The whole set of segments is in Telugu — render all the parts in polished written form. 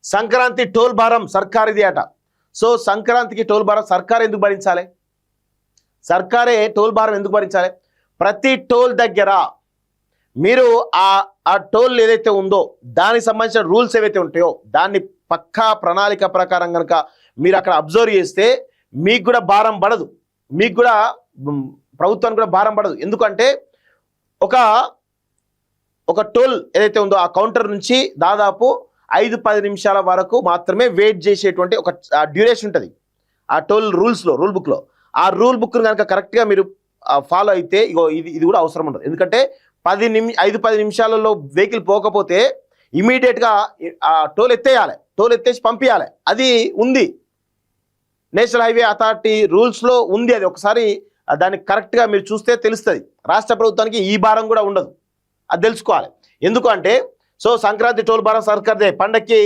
సంక్రాంతి టోల్ భారం సర్కారుది అట. సో సంక్రాంతికి టోల్ భారం సర్కారు ఎందుకు భరించాలి? సర్కారే టోల్ భారం ఎందుకు భరించాలి? ప్రతి టోల్ దగ్గర మీరు ఆ టోల్ ఏదైతే ఉందో దానికి సంబంధించిన రూల్స్ ఏవైతే ఉంటాయో దాన్ని పక్కా ప్రణాళిక ప్రకారం కనుక మీరు అక్కడ అబ్జర్వ్ చేస్తే మీకు కూడా భారం పడదు, మీకు కూడా ప్రభుత్వానికి కూడా భారం పడదు. ఎందుకంటే ఒక టోల్ ఏదైతే ఉందో ఆ కౌంటర్ నుంచి దాదాపు 5-10 నిమిషాల వరకు మాత్రమే వెయిట్ చేసేటువంటి ఒక డ్యూరేషన్ ఉంటుంది ఆ టోల్ రూల్ బుక్లో. ఆ రూల్ బుక్ను కనుక కరెక్ట్గా మీరు ఫాలో అయితే ఇగో ఇది కూడా అవసరం ఉండదు. ఎందుకంటే 5-10 నిమిషాలలో వెహికల్ పోకపోతే ఇమీడియట్గా ఆ టోల్ ఎత్తేయాలి, టోల్ ఎత్తేసి పంపించాలి. అది ఉంది, నేషనల్ హైవే అథారిటీ రూల్స్లో ఉంది. అది ఒకసారి దాన్ని కరెక్ట్గా మీరు చూస్తే తెలుస్తుంది. రాష్ట్ర ప్రభుత్వానికి ఈ భారం కూడా ఉండదు, అది తెలుసుకోవాలి. ఎందుకు అంటే సో సంక్రాంతి టోల్ భారం సర్కార్దే. పండక్కి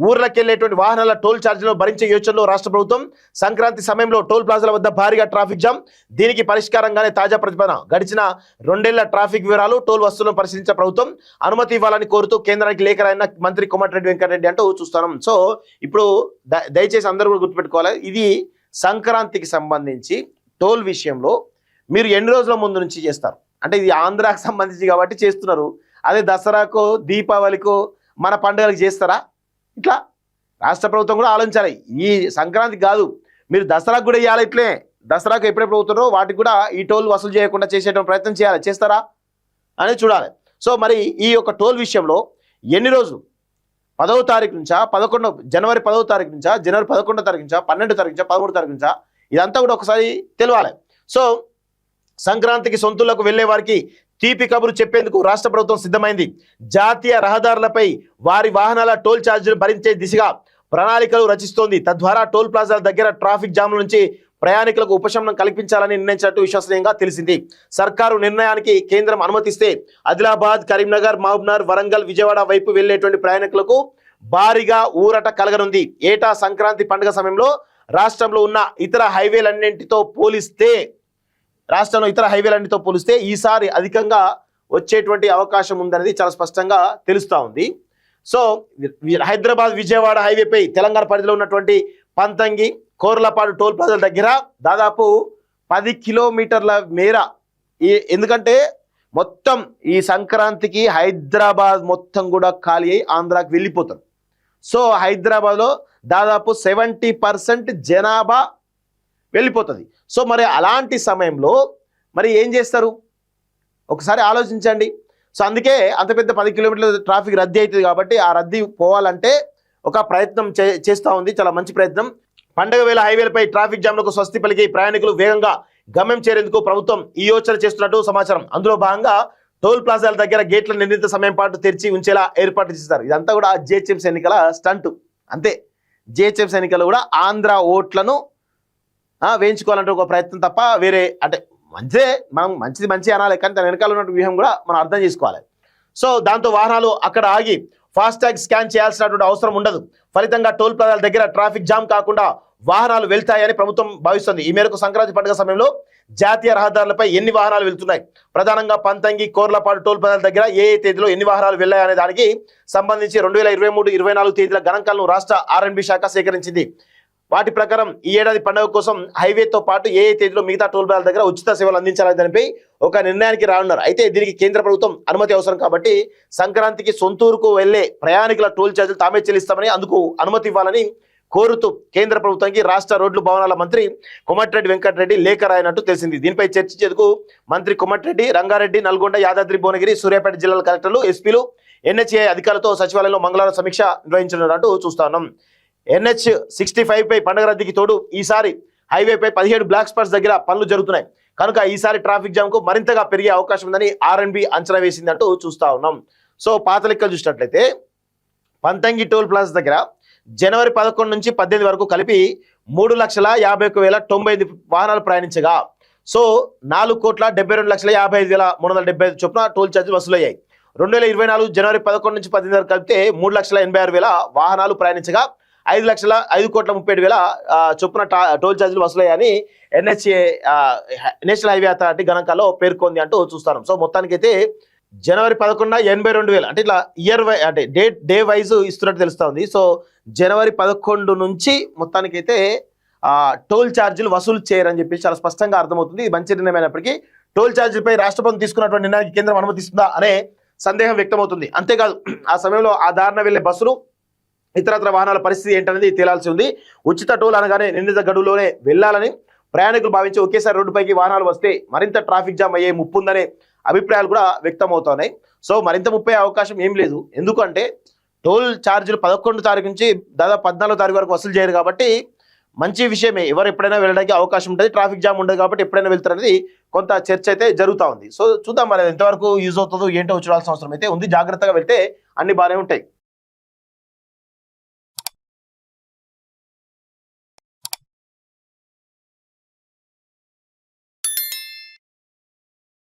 ఊర్లకు వెళ్ళేటువంటి వాహనాల టోల్ ఛార్జీలు భరించే యోచనలో రాష్ట్ర ప్రభుత్వం. సంక్రాంతి సమయంలో టోల్ ప్లాజాల వద్ద భారీగా ట్రాఫిక్ జామ్. దీనికి పరిష్కారంగానే తాజా ప్రతిపాదన. గడిచిన 2 ఏళ్ల ట్రాఫిక్ వివరాలు, టోల్ వస్తువులను పరిశీలించిన ప్రభుత్వం అనుమతి ఇవ్వాలని కోరుతూ కేంద్రానికి లేఖ రాసిన మంత్రి కోమటిరెడ్డి వెంకటరెడ్డి అంటూ చూస్తున్నాం. సో ఇప్పుడు దయచేసి అందరూ కూడా గుర్తుపెట్టుకోవాలి, ఇది సంక్రాంతికి సంబంధించి టోల్ విషయంలో మీరు ఎన్ని రోజుల ముందు నుంచి చేస్తారు అంటే ఇది ఆంధ్రాకి సంబంధించి కాబట్టి చేస్తున్నారు. అదే దసరాకో దీపావళికో మన పండుగలకు చేస్తారా? ఇట్లా రాష్ట్ర ప్రభుత్వం కూడా ఆలోచించాలి. ఈ సంక్రాంతికి కాదు, మీరు దసరాకు కూడా ఇవ్వాలి. ఇట్లే దసరాకు ఎప్పుడెప్పుడు అవుతారో వాటికి కూడా ఈ టోల్ వసూలు చేయకుండా చేసేటువంటి ప్రయత్నం చేయాలి. చేస్తారా అనేది చూడాలి. సో మరి ఈ యొక్క టోల్ విషయంలో ఎన్ని రోజులు 10వ తారీఖు నుంచా, జనవరి 10వ తారీఖు నుంచా, జనవరి 11వ తారీఖు నుంచా, 12వ తారీఖు నుంచా, 13వ తారీఖు నుంచా, ఇదంతా కూడా ఒకసారి తెలియాలి. సో సంక్రాంతికి సొంతూళ్లకు వెళ్లే వారికి తీపి కబురు చెప్పేందుకు రాష్ట్ర ప్రభుత్వం సిద్ధమైంది. జాతీయ రహదారులపై వారి వాహనాల టోల్ ఛార్జీలు భరించే దిశగా ప్రణాళికలు రచిస్తోంది. తద్వారా టోల్ ప్లాజాల దగ్గర ట్రాఫిక్ జామ్ల నుంచి ప్రయాణికులకు ఉపశమనం కల్పించాలని నిర్ణయించినట్టు విశ్వసనీయంగా తెలిసింది. సర్కారు నిర్ణయానికి కేంద్రం అనుమతిస్తే ఆదిలాబాద్, కరీంనగర్, మహబూబ్నగర్, వరంగల్, విజయవాడ వైపు వెళ్లేటువంటి ప్రయాణికులకు భారీగా ఊరట కలగనుంది. ఏటా సంక్రాంతి పండుగ సమయంలో రాష్ట్రంలో ఉన్న ఇతర హైవేలన్నింటితో పోలిస్తే ఈసారి అధికంగా వచ్చేటువంటి అవకాశం ఉందనేది చాలా స్పష్టంగా తెలుస్తూ ఉంది. సో హైదరాబాద్ విజయవాడ హైవేపై తెలంగాణ పరిధిలో ఉన్నటువంటి పంతంగి, కోర్లపాడు టోల్ ప్లాజాల దగ్గర దాదాపు 10 కిలోమీటర్ల మేర ఎందుకంటే మొత్తం ఈ సంక్రాంతికి హైదరాబాద్ మొత్తం కూడా ఖాళీ అయి ఆంధ్రాకి వెళ్ళిపోతారు. సో హైదరాబాద్లో దాదాపు 70% జనాభా వెళ్ళిపోతుంది. సో మరి అలాంటి సమయంలో మరి ఏం చేస్తారు ఒకసారి ఆలోచించండి. సో అందుకే అంత పెద్ద 10 కిలోమీటర్ల ట్రాఫిక్ రద్దీ అవుతుంది. కాబట్టి ఆ రద్దీ పోవాలంటే ఒక ప్రయత్నం చేస్తూ ఉంది, చాలా మంచి ప్రయత్నం. పండగ వేళ హైవేలపై ట్రాఫిక్ జామ్లకు స్వస్తి పలికి ప్రయాణికులు వేగంగా గమ్యం చేరేందుకు ప్రభుత్వం ఈ యోచన చేస్తున్నట్టు సమాచారం. అందులో భాగంగా టోల్ ప్లాజాల దగ్గర గేట్ల నిర్ణీత సమయం పాటు తెరిచి ఉంచేలా ఏర్పాటు చేస్తారు. ఇదంతా కూడా జిహెచ్ఎంసీ ఎన్నికల స్టంట్ అంతే. జిహెచ్ఎంసీ ఎన్నికలు కూడా ఆంధ్ర ఓట్లను వేయించుకోవాలంటే ఒక ప్రయత్నం తప్ప వేరే అంటే మనం మంచిది అనాలి, కానీ దాని వెనకాల ఉన్న వ్యూహం కూడా మనం అర్థం చేసుకోవాలి. సో దాంతో వాహనాలు అక్కడ ఆగి ఫాస్టాగ్ స్కాన్ చేయాల్సినటువంటి అవసరం ఉండదు. ఫలితంగా టోల్ ప్లాజాల దగ్గర ట్రాఫిక్ జామ్ కాకుండా వాహనాలు వెళ్తాయని ప్రభుత్వం భావిస్తుంది. ఈ మేరకు సంక్రాంతి పండుగ సమయంలో జాతీయ రహదారులపై ఎన్ని వాహనాలు వెళ్తున్నాయి, ప్రధానంగా పంతంగి, కోర్లపాడు టోల్ ప్లాజాల దగ్గర ఏ తేదీలో ఎన్ని వాహనాలు వెళ్ళాయనే దానికి సంబంధించి 2023-24 తేదీల గణాంకాలను రాష్ట్ర R&B శాఖ సేకరించింది. వాటి ప్రకారం ఈ ఏడాది పండుగ కోసం హైవేతో పాటు ఏ తేదీలో మిగతా టోల్ ప్లాజాల దగ్గర ఉచిత సేవలు అందించాలనే దానిపై ఒక నిర్ణయానికి రానున్నారు. అయితే దీనికి కేంద్ర ప్రభుత్వం అనుమతి అవసరం కాబట్టి సంక్రాంతికి సొంతూరుకు వెళ్లే ప్రయాణికుల టోల్ ఛార్జీలు తామే చెల్లిస్తామని, అందుకు అనుమతి ఇవ్వాలని కోరుతూ కేంద్ర ప్రభుత్వానికి రాష్ట్ర రోడ్లు భవనాల మంత్రి కోమటిరెడ్డి వెంకటరెడ్డి లేఖ రాయనట్టు తెలిసింది. దీనిపై చర్చించేందుకు మంత్రి కోమటిరెడ్డి రంగారెడ్డి, నల్గొండ, యాదాద్రి భువనగిరి, సూర్యాపేట జిల్లాల కలెక్టర్లు, ఎస్పీలు, NHA అధికారులతో సచివాలయంలో మంగళవారం సమీక్ష నిర్వహించనున్నట్టు చూస్తా ఉన్నాం. NH65 పై పండుగ రద్దీకి తోడు ఈసారి హైవేపై 17 బ్లాక్ స్పాట్స్ దగ్గర పనులు జరుగుతున్నాయి కనుక ఈసారి ట్రాఫిక్ జామ్ కు మరింతగా పెరిగే అవకాశం ఉందని R&B అంచనా వేసిందంటూ చూస్తా ఉన్నాం. సో పాత లెక్కలు చూసినట్లయితే పంతంగి టోల్ ప్లాజా దగ్గర జనవరి 11 నుంచి 18 వరకు కలిపి 3,51,090 వాహనాలు ప్రయాణించగా సో 4,72,55,375 చొప్పున టోల్ ఛార్జీలు వసూలయ్యాయి. 2024 జనవరి 11 నుంచి 18 వరకు కలిపితే 3,86,000 వాహనాలు ప్రయాణించగా 5,30,37,000 చొప్పున టోల్ ఛార్జీలు వసూలయ్యాయని NHA నేషనల్ హైవే అథారిటీ గణాంకాల్లో పేర్కొంది అంటూ చూస్తాం. సో మొత్తానికైతే జనవరి 11 82,000 అంటే ఇట్లా అంటే డే వైజ్ ఇస్తున్నట్టు తెలుస్తా ఉంది. సో జనవరి 11 నుంచి మొత్తానికైతే టోల్ ఛార్జీలు వసూలు చేయరని చెప్పి చాలా స్పష్టంగా అర్థమవుతుంది. ఇది మంచి నిర్ణయం అయినప్పటికీ టోల్ ఛార్జీలపై రాష్ట్ర ప్రభుత్వం తీసుకున్నటువంటి నిర్ణయానికి కేంద్రం అనుమతిస్తుందా అనే సందేహం వ్యక్తమవుతుంది. అంతేకాదు ఆ సమయంలో ఆ దారిన వెళ్లే బస్సులు ఇతరత్ర వాహనాల పరిస్థితి ఏంటనేది తేలాల్సి ఉంది. ఉచిత టోల్ అనగానే నిర్ణీత గడువులోనే వెళ్లాలని ప్రయాణికులు భావించి ఒకేసారి రోడ్డుపైకి వాహనాలు వస్తే మరింత ట్రాఫిక్ జామ్ అయ్యే ముప్పు ఉందనే అభిప్రాయాలు కూడా వ్యక్తమవుతున్నాయి. సో మరింత ముప్పై అవకాశం ఏం లేదు. ఎందుకంటే టోల్ ఛార్జీలు 11 తారీఖు నుంచి దాదాపు 14 తారీఖు వరకు వసూలు చేయరు కాబట్టి మంచి విషయమే. ఎవరు ఎప్పుడైనా వెళ్ళడానికి అవకాశం ఉంటుంది, ట్రాఫిక్ జామ్ ఉండదు కాబట్టి ఎప్పుడైనా వెళ్తారనేది కొంత చర్చ అయితే జరుగుతూ ఉంది. సో చూద్దాం మరి ఎంతవరకు యూజ్ అవుతుందో ఏంటో చూడాల్సిన అవసరం అయితే ఉంది. జాగ్రత్తగా వెళ్తే అన్ని బాగానే ఉంటాయి.